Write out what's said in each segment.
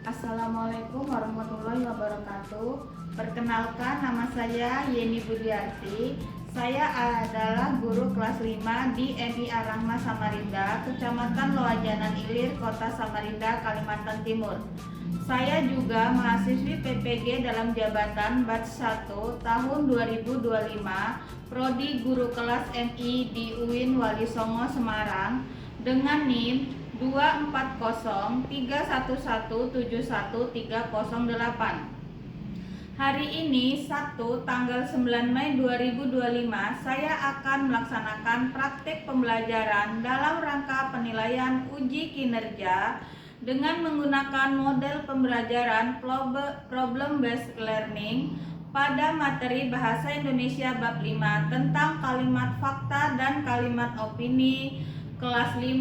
Assalamualaikum warahmatullahi wabarakatuh. Perkenalkan, nama saya Yeni Budiarti. Saya adalah guru kelas 5 di MIA Rahma Samarinda, Kecamatan Loajanan Ilir, Kota Samarinda, Kalimantan Timur. Saya juga mahasiswi PPG dalam jabatan batch 1 tahun 2025, Prodi Guru Kelas MI di UIN Wali Songo Semarang dengan NIM 24031171308. Hari ini Sabtu tanggal 9 Mei 2025 saya akan melaksanakan praktik pembelajaran dalam rangka penilaian uji kinerja dengan menggunakan model pembelajaran problem based learning pada materi Bahasa Indonesia bab 5 tentang kalimat fakta dan kalimat opini kelas 5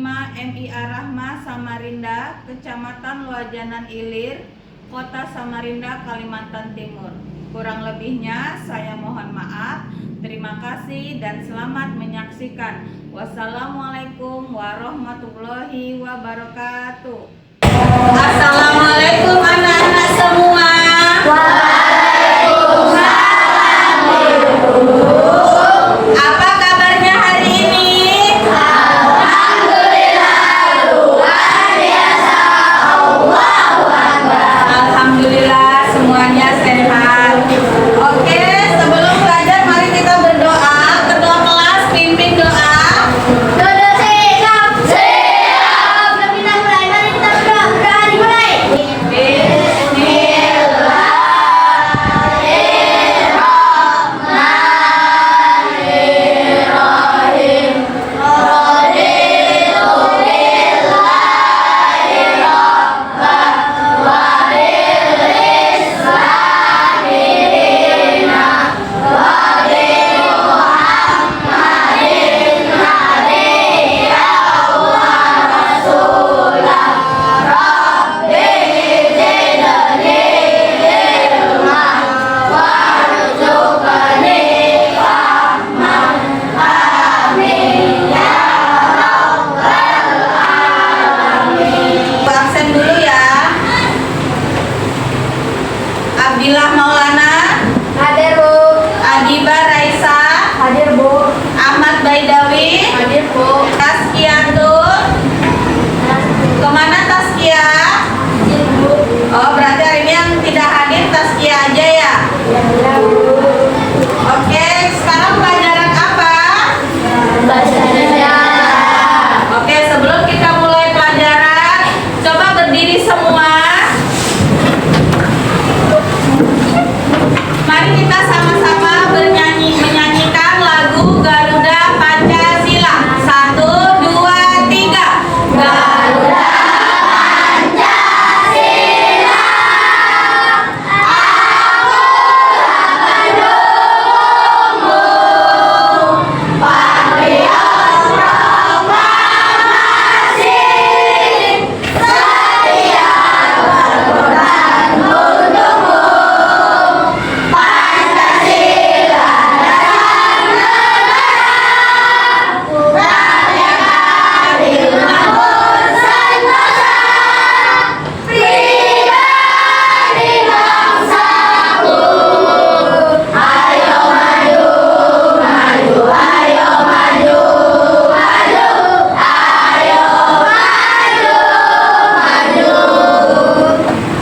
MIA Rahma Samarinda, Kecamatan Loajanan Ilir, Kota Samarinda, Kalimantan Timur. Kurang lebihnya saya mohon maaf. Terima kasih dan selamat menyaksikan. Wassalamualaikum warahmatullahi wabarakatuh. Assalamualaikum anak-anak semua. Apa kabarnya hari ini? Alhamdulillah semuanya sehat. Oke, sebelum belajar mari kita berdoa. Ketua kelas pimpin doa. Dodo siap. Sebelum kita mulai, mari kita berdoa. Dimulai. Absen dulu ya. Abdillah Maulana, Hadir, Bu. Adiba Raisa, Hadir, Bu. Ahmad Baidawi, Hadir, Bu. Taskiantul. Kemana Taskia? Hadir, Bu. Oh, berarti hari ini yang tidak hadir Taskia aja ya. Ya, Bu. Oke, sekarang pelajaran apa? Bahasa Indonesia. Oke, sebelum kita mulai pelajaran, coba berdiri semua. Mari kita sama-sama menyanyikan lagu Garuda Pancasila. 1, 2, 3. Garuda Pancasila.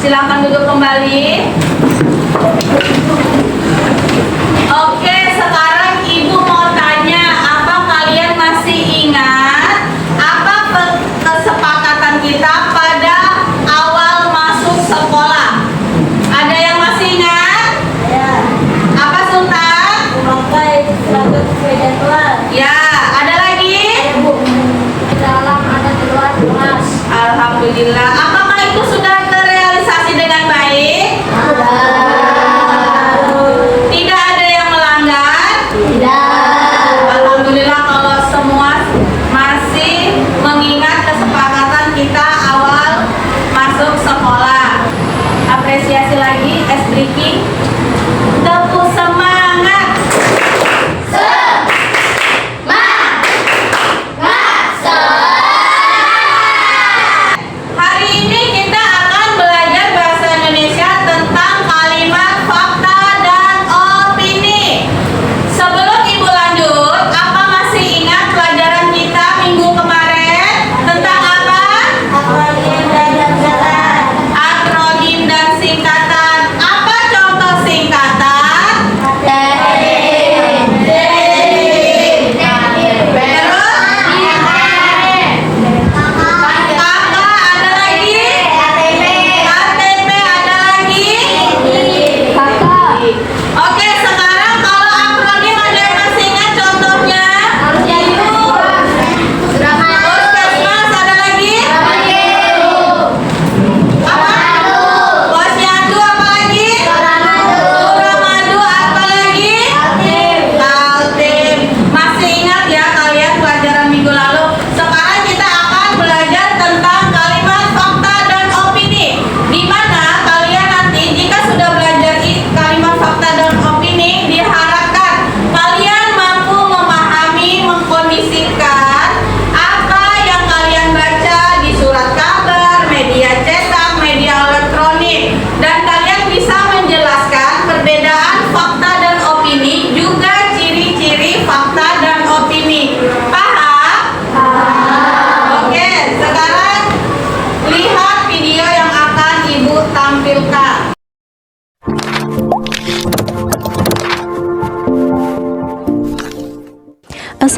Silakan duduk kembali. Oke, sekarang Ibu mau tanya, apa kalian masih ingat apa kesepakatan kita pada awal masuk sekolah? Ada yang masih ingat? Ya. Apa Sultan? Memakai seragam sepeda kelas. Ya, ada lagi? Ya, Bu. Di dalam ada di luar kelas. Alhamdulillah. Apakah itu sudah terrealisasi dengan baik?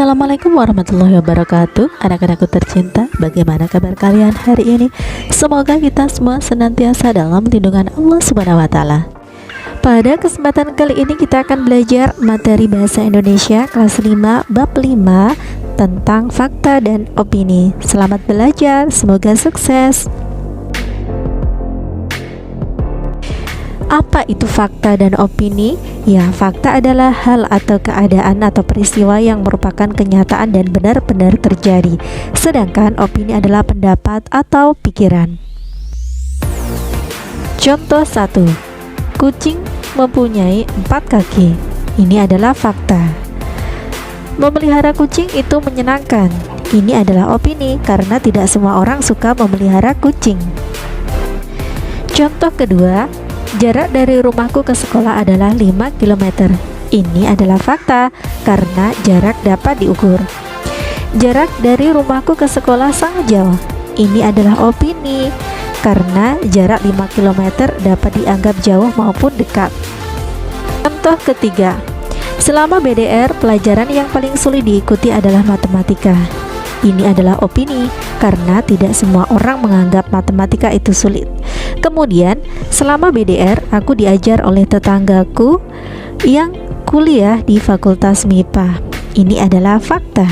Assalamualaikum warahmatullahi wabarakatuh. Anak-anakku tercinta, bagaimana kabar kalian hari ini? Semoga kita semua senantiasa dalam lindungan Allah Subhanahu wa Ta'ala. Pada kesempatan kali ini kita akan belajar materi bahasa Indonesia kelas 5 bab 5 tentang fakta dan opini. Selamat belajar, semoga sukses. Apa itu fakta dan opini? Ya, fakta adalah hal atau keadaan atau peristiwa yang merupakan kenyataan dan benar-benar terjadi. Sedangkan opini adalah pendapat atau pikiran. Contoh 1. Kucing mempunyai 4 kaki. Ini adalah fakta. Memelihara kucing itu menyenangkan. Ini adalah opini karena tidak semua orang suka memelihara kucing. Contoh kedua, jarak dari rumahku ke sekolah adalah 5 km. Ini adalah fakta karena jarak dapat diukur. Jarak dari rumahku ke sekolah sangat jauh. Ini adalah opini karena jarak 5 km dapat dianggap jauh maupun dekat. Contoh ketiga, selama BDR pelajaran yang paling sulit diikuti adalah matematika. Ini adalah opini karena tidak semua orang menganggap matematika itu sulit. Kemudian, selama BDR aku diajar oleh tetanggaku yang kuliah di Fakultas MIPA. Ini adalah fakta.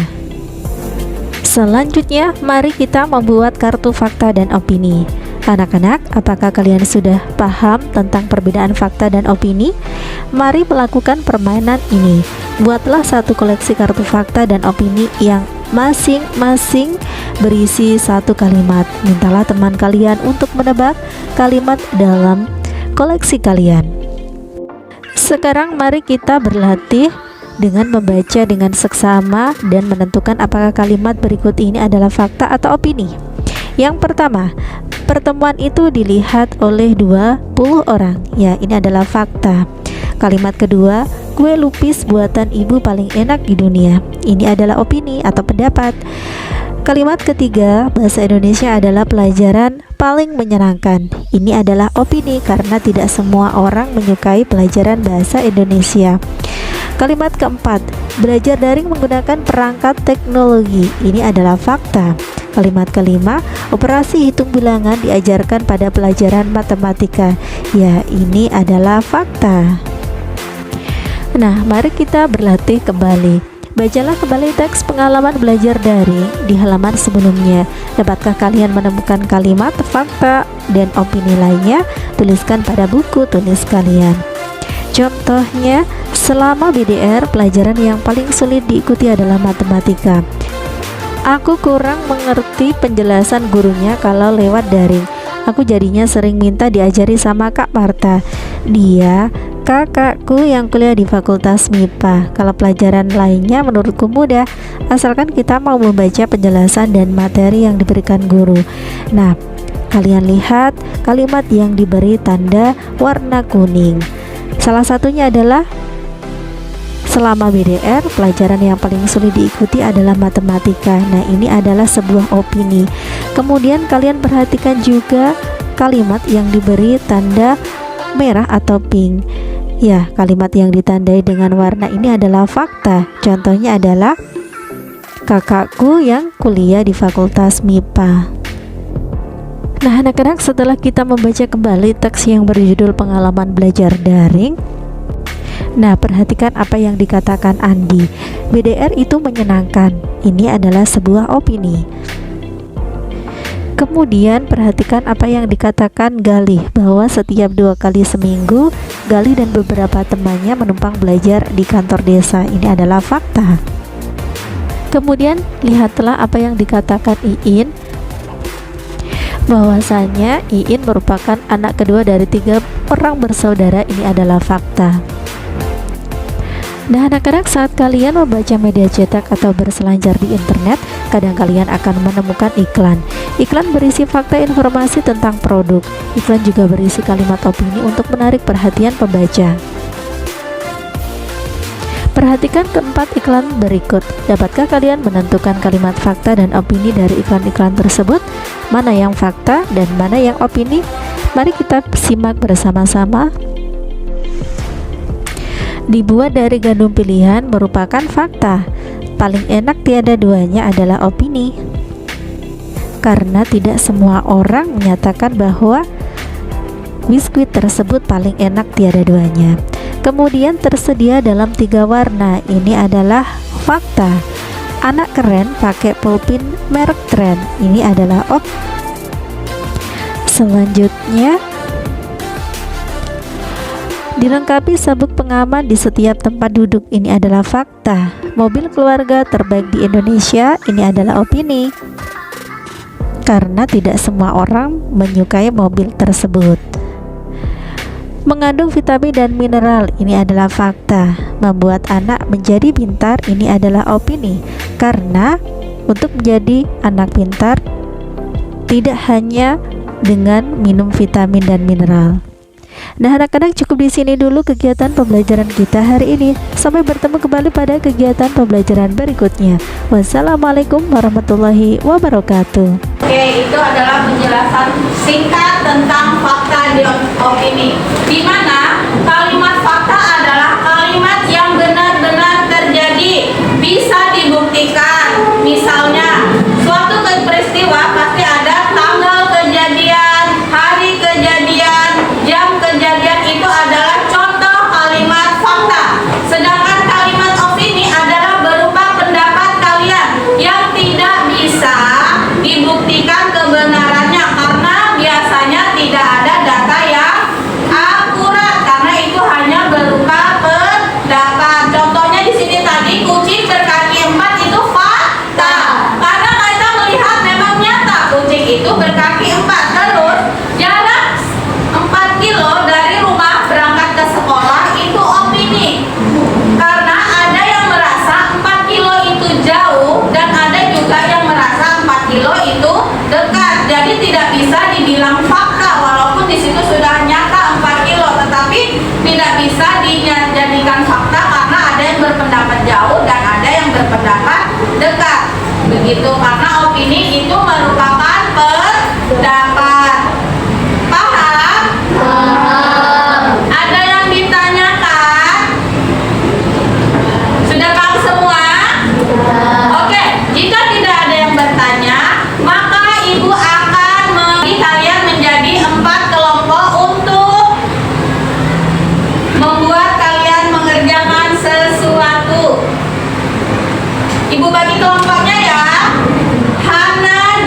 Selanjutnya, mari kita membuat kartu fakta dan opini. Anak-anak, apakah kalian sudah paham tentang perbedaan fakta dan opini? Mari melakukan permainan ini. Buatlah satu koleksi kartu fakta dan opini yang masing-masing berisi satu kalimat. Mintalah teman kalian untuk menebak kalimat dalam koleksi kalian. Sekarang mari kita berlatih dengan membaca dengan seksama dan menentukan apakah kalimat berikut ini adalah fakta atau opini. Yang pertama, pertemuan itu dilihat oleh 20 orang. Ya, ini adalah fakta. Kalimat kedua, kue lupis buatan ibu paling enak di dunia. Ini adalah opini atau pendapat. Kalimat ketiga, bahasa Indonesia adalah pelajaran paling menyenangkan. Ini adalah opini karena tidak semua orang menyukai pelajaran bahasa Indonesia. Kalimat keempat, belajar daring menggunakan perangkat teknologi. Ini adalah fakta. Kalimat kelima, operasi hitung bilangan diajarkan pada pelajaran matematika. Ya, ini adalah fakta. Nah, mari kita berlatih kembali. Bacalah kembali teks pengalaman belajar daring di halaman sebelumnya. Dapatkah kalian menemukan kalimat, fakta, dan opini lainnya? Tuliskan pada buku tulis kalian. Contohnya, selama BDR, pelajaran yang paling sulit diikuti adalah matematika. Aku kurang mengerti penjelasan gurunya kalau lewat daring. Aku jadinya sering minta diajari sama Kak Marta. Dia kakakku yang kuliah di Fakultas MIPA. Kalau pelajaran lainnya menurutku mudah, asalkan kita mau membaca penjelasan dan materi yang diberikan guru. Nah, kalian lihat kalimat yang diberi tanda warna kuning. Salah satunya adalah selama BDR, pelajaran yang paling sulit diikuti adalah matematika. Nah, ini adalah sebuah opini. Kemudian kalian perhatikan juga kalimat yang diberi tanda merah atau pink. Ya, kalimat yang ditandai dengan warna ini adalah fakta. Contohnya adalah kakakku yang kuliah di Fakultas MIPA. Nah, anak-anak, setelah kita membaca kembali teks yang berjudul pengalaman belajar daring, nah, perhatikan apa yang dikatakan Andi. BDR itu menyenangkan. Ini adalah sebuah opini. Kemudian perhatikan apa yang dikatakan Galih, bahwa setiap 2 kali seminggu Galih dan beberapa temannya menumpang belajar di kantor desa. Ini adalah fakta. Kemudian lihatlah apa yang dikatakan Iin, bahwasanya Iin merupakan anak kedua dari 3 orang bersaudara. Ini adalah fakta. Nah, anak-anak, saat kalian membaca media cetak atau berselancar di internet, kadang kalian akan menemukan iklan. Iklan berisi fakta informasi tentang produk. Iklan juga berisi kalimat opini untuk menarik perhatian pembaca. Perhatikan keempat iklan berikut. Dapatkah kalian menentukan kalimat fakta dan opini dari iklan-iklan tersebut? Mana yang fakta dan mana yang opini? Mari kita simak bersama-sama. Dibuat dari gandum pilihan merupakan fakta. paling enak tiada duanya adalah opini. Karena tidak semua orang menyatakan bahwa biskuit tersebut paling enak tiada duanya. Kemudian tersedia dalam 3 warna. Ini adalah fakta. Anak keren pakai pulpin merek Trend. Ini adalah selanjutnya, dilengkapi sabuk pengaman di setiap tempat duduk. Ini adalah fakta. Mobil keluarga terbaik di Indonesia. Ini adalah opini. Karena tidak semua orang menyukai mobil tersebut. Mengandung vitamin dan mineral. Ini adalah fakta. Membuat anak menjadi pintar. Ini adalah opini. Karena untuk menjadi anak pintar tidak hanya dengan minum vitamin dan mineral. Nah, anak-anak, cukup di sini dulu kegiatan pembelajaran kita hari ini. Sampai bertemu kembali pada kegiatan pembelajaran berikutnya. Wassalamualaikum warahmatullahi wabarakatuh. Oke, itu adalah penjelasan singkat tentang fakta di opini. Di mana kalimat fakta adalah kalimat yang benar-benar terjadi, bisa dibuktikan. Misalnya, suatu peristiwa pasti ada tanggal kejadian, hari kejadian, jam kejadian, itu adalah contoh kalimat fakta. Sedangkan kalimat opini adalah berupa pendapat kalian yang tidak bisa dibuktikan kebenarannya karena biasanya tidak ada data yang akurat, karena itu hanya berupa pendapat. Contohnya di sini tadi, kucing berkaki 4 itu fakta karena kita melihat memang nyata kucing itu berkaki 4. Terus jarak 4 kilo dari rumah berangkat ke sekolah itu opini, karena ada yang merasa 4 kilo itu jauh dan ada juga yang merasa 4 kilo itu dekat. Jadi tidak bisa dibilang fakta walaupun di situ sudah nyata 4 kilo, tetapi tidak bisa dijadikan fakta karena ada yang berpendapat jauh dan ada yang berpendapat dekat. Begitu, karena opini itu merupakan pendapat. Paham? Ada yang ditanyakan? Sudah paham semua? Oke, jika tidak ada yang bertanya, maka ibu akan membagi kalian menjadi 4 kelompok untuk membuat kalian mengerjakan sesuatu. Ibu bagi kelompoknya ya. Hana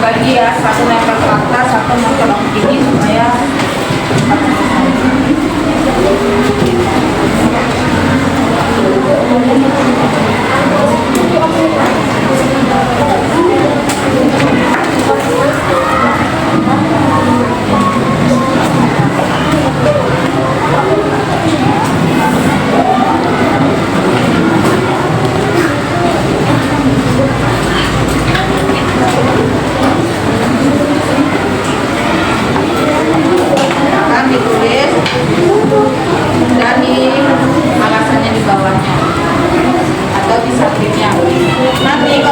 dibagi ya, satu nempel fakta, satu nempel opini supaya akan ditulis dan di alasannya di bawahnya atau di sampingnya. Nanti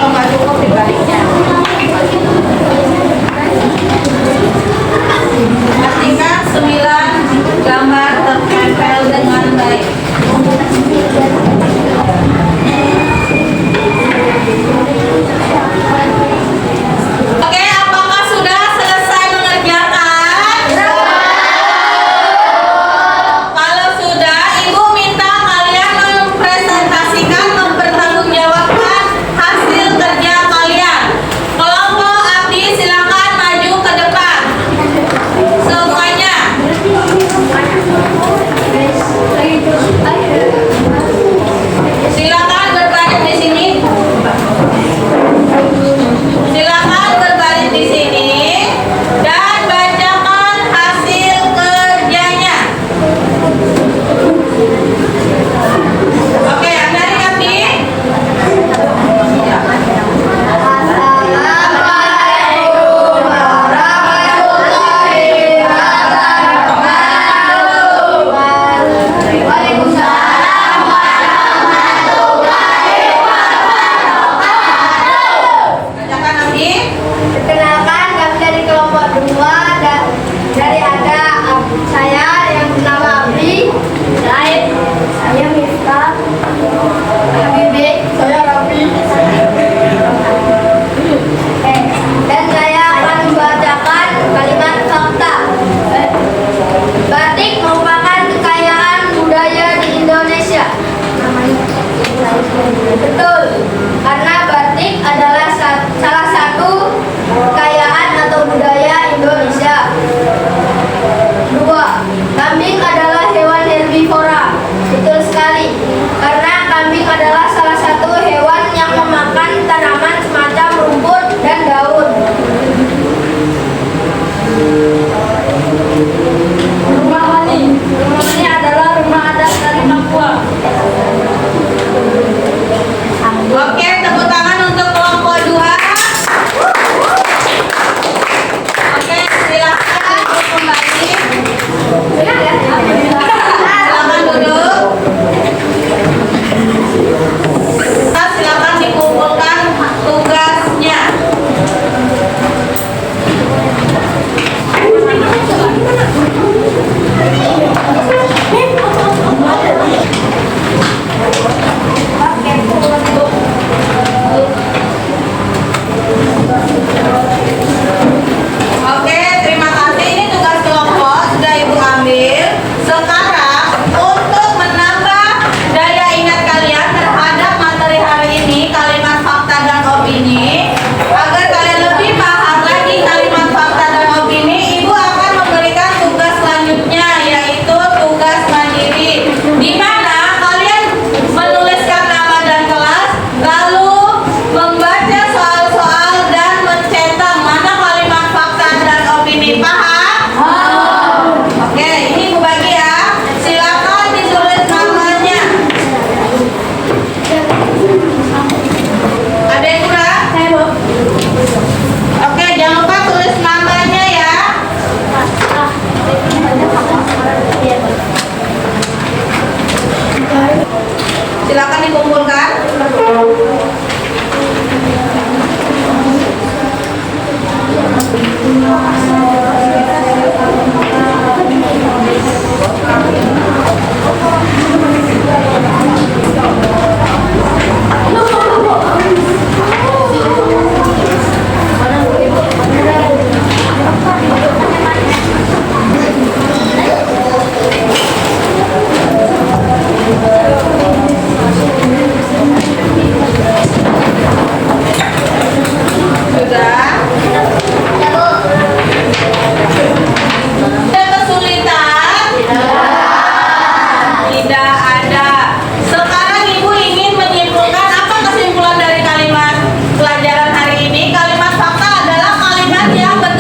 yang